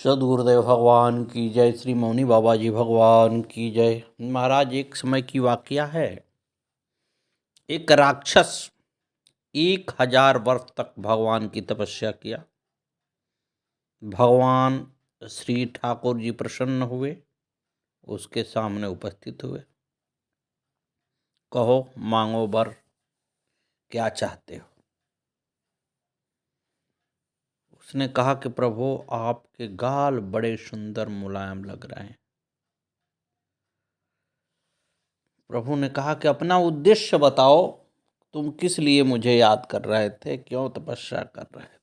सद्गुरुदेव भगवान की जय। श्री मौनी बाबा जी भगवान की जय। महाराज, एक समय की वाकया है। एक राक्षस 1000 वर्ष तक भगवान की तपस्या किया। भगवान श्री ठाकुर जी प्रसन्न हुए, उसके सामने उपस्थित हुए। कहो, मांगो वर, क्या चाहते हो? उसने कहा कि प्रभु, आपके गाल बड़े सुंदर मुलायम लग रहे हैं। प्रभु ने कहा कि अपना उद्देश्य बताओ, तुम किस लिए मुझे याद कर रहे थे, क्यों तपस्या कर रहे थे?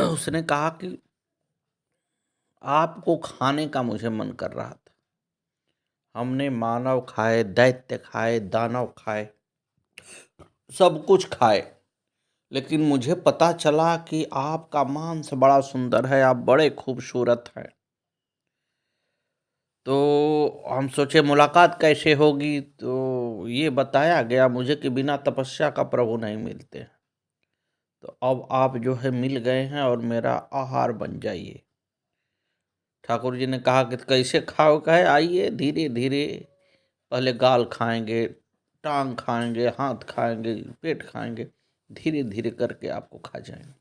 उसने कहा कि आपको खाने का मुझे मन कर रहा था। हमने मानव खाए, दैत्य खाए, दानव खाए, सब कुछ खाए, लेकिन मुझे पता चला कि आपका मांस बड़ा सुंदर है, आप बड़े खूबसूरत हैं। तो हम सोचे मुलाकात कैसे होगी, तो ये बताया गया मुझे कि बिना तपस्या का प्रभु नहीं मिलते। तो अब आप जो है मिल गए हैं और मेरा आहार बन जाइए। ठाकुर जी ने कहा कि कैसे खाओ? कहे आइए, धीरे धीरे, पहले गाल खाएंगे, टांग खाएंगे, हाथ खाएंगे, पेट खाएंगे, धीरे धीरे करके आपको खा जाएंगे।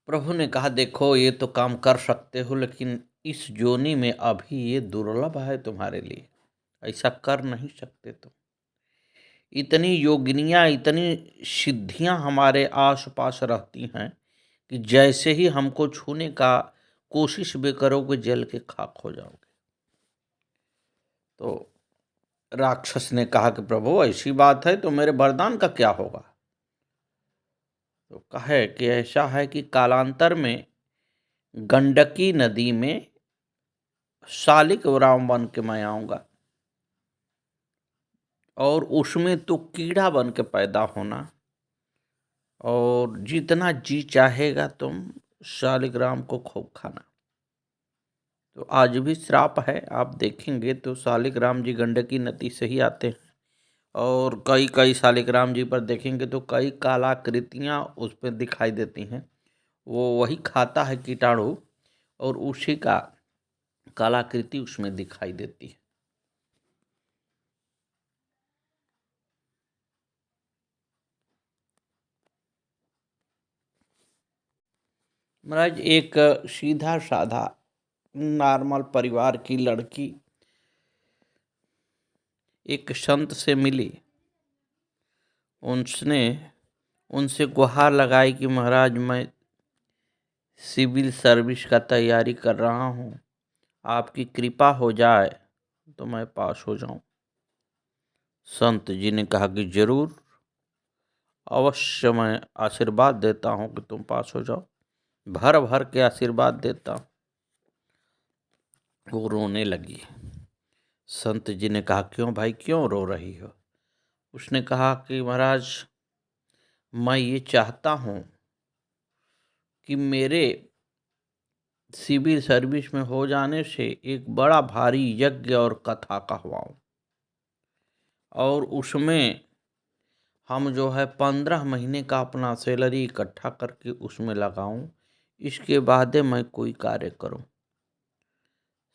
प्रभु ने कहा देखो, ये तो काम कर सकते हो, लेकिन इस जोनी में अभी ये दुर्लभ है तुम्हारे लिए, ऐसा कर नहीं सकते तुम। इतनी योगिनियाँ, इतनी सिद्धियाँ हमारे आसपास रहती हैं कि जैसे ही हमको छूने का कोशिश भी करोगे, जल के खाक हो जाओगे। तो राक्षस ने कहा कि प्रभु, ऐसी बात है तो मेरे वरदान का क्या होगा? तो कहे कि ऐसा है कि कालांतर में गंडकी नदी में शालिक राम बन के मैं आऊँगा, और उसमें तो कीड़ा बन के पैदा होना, और जितना जी चाहेगा तुम शालिग्राम को खूब खाना। तो आज भी श्राप है, आप देखेंगे तो शालिग्राम जी गंडकी नदी से ही आते हैं, और कई कई शालिग्राम जी पर देखेंगे तो कई कलाकृतियाँ उस पर दिखाई देती हैं। वो वही खाता है कीटाणु, और उसी का कलाकृति उसमें दिखाई देती है। महाराज, एक सीधा साधा नॉर्मल परिवार की लड़की एक संत से मिली। उसने उनसे गुहार लगाई कि महाराज, मैं सिविल सर्विस का तैयारी कर रहा हूँ, आपकी कृपा हो जाए तो मैं पास हो जाऊं। संत जी ने कहा कि जरूर, अवश्य, मैं आशीर्वाद देता हूँ कि तुम पास हो जाओ, भर भर के आशीर्वाद देता हूँ। वो रोने लगी। संत जी ने कहा क्यों भाई, क्यों रो रही हो? उसने कहा कि महाराज, मैं ये चाहता हूँ कि मेरे सिविल सर्विस में हो जाने से एक बड़ा भारी यज्ञ और कथा कहवाऊं, और उसमें हम जो है 15 महीने का अपना सैलरी इकट्ठा करके उसमें लगाऊं, इसके बाद मैं कोई कार्य करूं।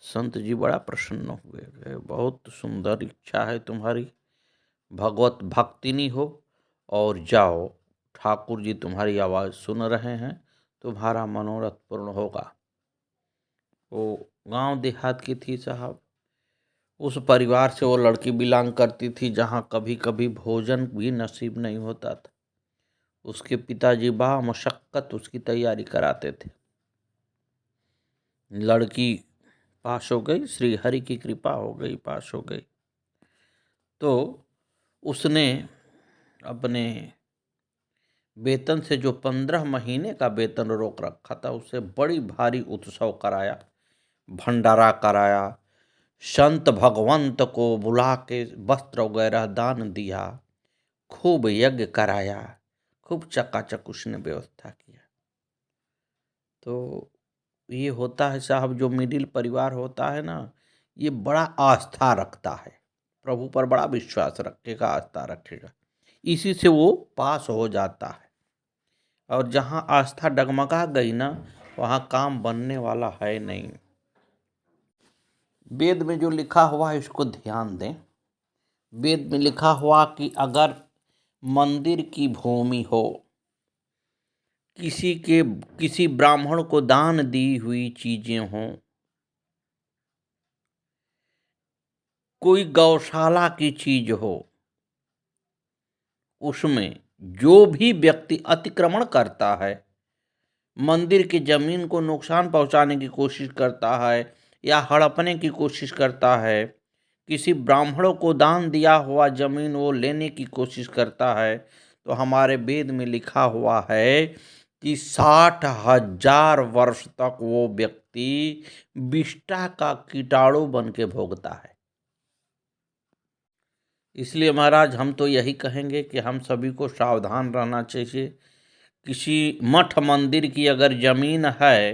संत जी बड़ा प्रसन्न हुए। बहुत सुंदर इच्छा है तुम्हारी, भगवत भक्तिनी हो, और जाओ, ठाकुर जी तुम्हारी आवाज़ सुन रहे हैं, तुम्हारा मनोरथ पूर्ण होगा। वो गांव देहात की थी साहब। उस परिवार से वो लड़की बिलोंग करती थी जहां कभी कभी भोजन भी नसीब नहीं होता था। उसके पिताजी बा मशक्कत उसकी तैयारी कराते थे। लड़की पास हो गई, श्री हरि की कृपा हो गई, पास हो गई। तो उसने अपने वेतन से जो 15 महीने का वेतन रोक रखा था, उससे बड़ी भारी उत्सव कराया, भंडारा कराया, संत भगवंत को बुला के वस्त्र वगैरह दान दिया, खूब यज्ञ कराया, खूब चकाचक उसने व्यवस्था किया। तो ये होता है साहब, जो मिडिल परिवार होता है ना, ये बड़ा आस्था रखता है, प्रभु पर बड़ा विश्वास रखेगा, आस्था रखेगा, इसी से वो पास हो जाता है। और जहाँ आस्था डगमगा गई ना, वहाँ काम बनने वाला है नहीं। वेद में जो लिखा हुआ है इसको ध्यान दें। वेद में लिखा हुआ कि अगर मंदिर की भूमि हो, किसी ब्राह्मण को दान दी हुई चीजें हों, कोई गौशाला की चीज हो, उसमें जो भी व्यक्ति अतिक्रमण करता है, मंदिर की जमीन को नुकसान पहुंचाने की कोशिश करता है या हड़पने की कोशिश करता है, किसी ब्राह्मणों को दान दिया हुआ जमीन वो लेने की कोशिश करता है, तो हमारे वेद में लिखा हुआ है कि 60,000 वर्ष तक वो व्यक्ति विष्ठा का कीटाणु बन के भोगता है। इसलिए महाराज हम तो यही कहेंगे कि हम सभी को सावधान रहना चाहिए। किसी मठ मंदिर की अगर जमीन है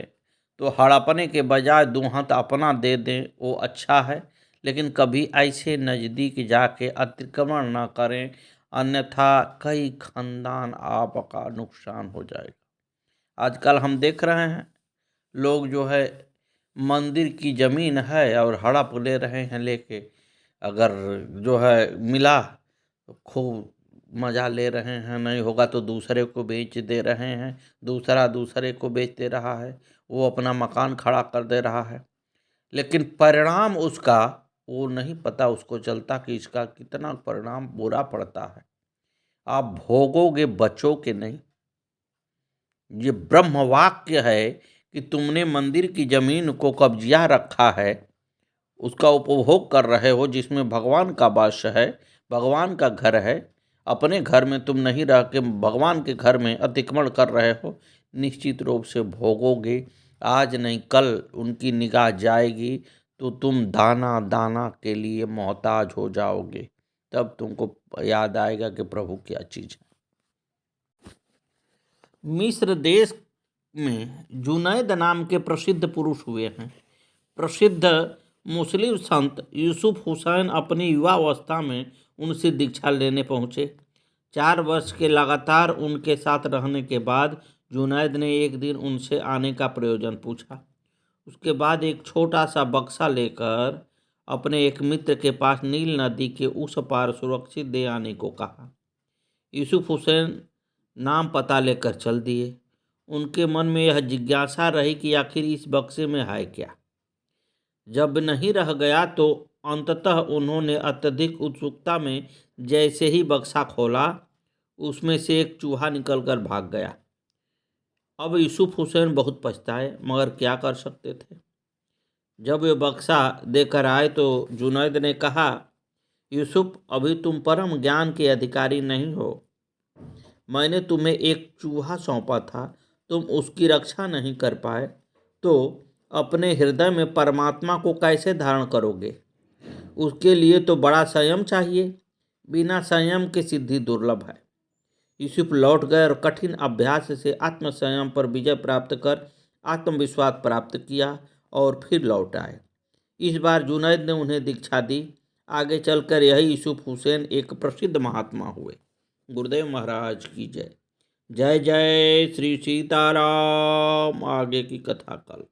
तो हड़पने के बजाय दो हाथ अपना दे दें, वो अच्छा है। लेकिन कभी ऐसे नज़दीक जाके अतिक्रमण ना करें, अन्यथा कई खानदान आपका नुकसान हो जाएगा। आजकल हम देख रहे हैं लोग जो है मंदिर की ज़मीन है और हड़प ले रहे हैं लेके, अगर जो है मिला तो खूब मज़ा ले रहे हैं, नहीं होगा तो दूसरे को बेच दे रहे हैं, दूसरा दूसरे को बेच दे रहा है, वो अपना मकान खड़ा कर दे रहा है। लेकिन परिणाम उसका वो नहीं पता उसको चलता कि इसका कितना परिणाम बुरा पड़ता है। आप भोगोगे, बचोगे नहीं। ये ब्रह्म वाक्य है कि तुमने मंदिर की जमीन को कब्जिया रखा है, उसका उपभोग कर रहे हो, जिसमें भगवान का वास है, भगवान का घर है। अपने घर में तुम नहीं रह के भगवान के घर में अतिक्रमण कर रहे हो, निश्चित रूप से भोगोगे। आज नहीं कल उनकी निगाह जाएगी तो तुम दाना दाना के लिए मोहताज हो जाओगे। तब तुमको याद आएगा कि प्रभु क्या चीज़ है। मिस्र देश में जुनैद नाम के प्रसिद्ध पुरुष हुए हैं। प्रसिद्ध मुस्लिम संत यूसुफ हुसैन अपनी युवावस्था में उनसे दीक्षा लेने पहुँचे। 4 वर्ष के लगातार उनके साथ रहने के बाद जुनैद ने एक दिन उनसे आने का प्रयोजन पूछा। उसके बाद एक छोटा सा बक्सा लेकर अपने एक मित्र के पास नील नदी के उस पार सुरक्षित दे आने को कहा। यूसुफ हुसैन नाम पता लेकर चल दिए। उनके मन में यह जिज्ञासा रही कि आखिर इस बक्से में है क्या। जब नहीं रह गया तो अंततः उन्होंने अत्यधिक उत्सुकता में जैसे ही बक्सा खोला, उसमें से एक चूहा निकलकर भाग गया। अब यूसुफ हुसैन बहुत पछताए, मगर क्या कर सकते थे। जब वे बक्सा देकर आए तो जुनैद ने कहा, यूसुफ, अभी तुम परम ज्ञान के अधिकारी नहीं हो। मैंने तुम्हें एक चूहा सौंपा था, तुम उसकी रक्षा नहीं कर पाए, तो अपने हृदय में परमात्मा को कैसे धारण करोगे। उसके लिए तो बड़ा संयम चाहिए। बिना संयम के सिद्धि दुर्लभ है। यूसुफ लौट गए और कठिन अभ्यास से आत्मसंयम पर विजय प्राप्त कर आत्मविश्वास प्राप्त किया और फिर लौट आए। इस बार जुनैद ने उन्हें दीक्षा दी। आगे चलकर यही यूसुफ हुसैन एक प्रसिद्ध महात्मा हुए। गुरुदेव महाराज की जय। जय जय श्री सीताराम। आगे की कथा कल।